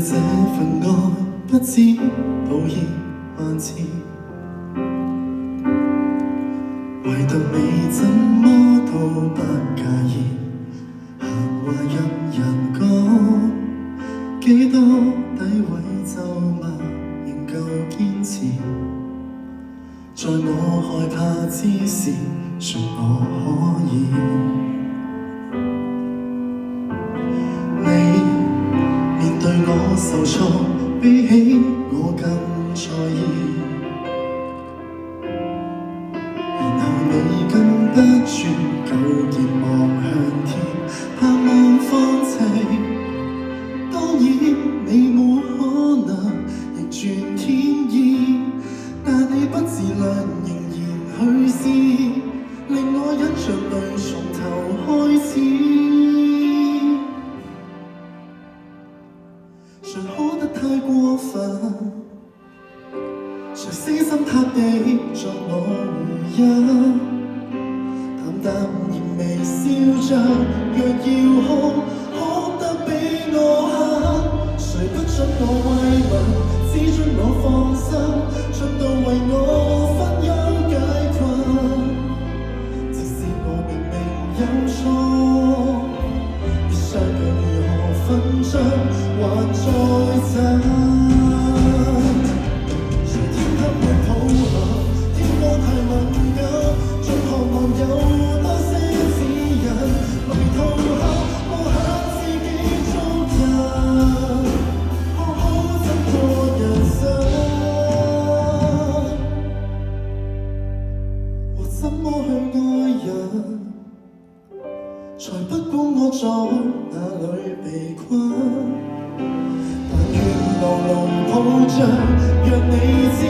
這份愛不知道已萬次，唯獨你怎麼都不介意，閒話任人講，幾多詆毀咒罵仍舊堅持，在我害怕之時，說我可以。你面對我受挫，比起我更在意，然後你跟不住糾結望向天，盼望放棄。當然你沒可能逆轉天意，但你不自量仍然去試，令我忍着淚從頭開始。誰可得太過分？誰死心塌地作我回憶？淡淡然微笑着，若要哭，哭得比我狠。誰不准我慰問，只准我放心，盡到為我分憂解困。即使我明明有錯，別相讓如何分章還在爭。誰天黑會抱合，天光太敏感，總渴望有多些指引。迷途後無限自己捉人，好好怎過人生。我怎麼去愛人？才不管我在哪裏被困，但願牢牢抱着，若你知。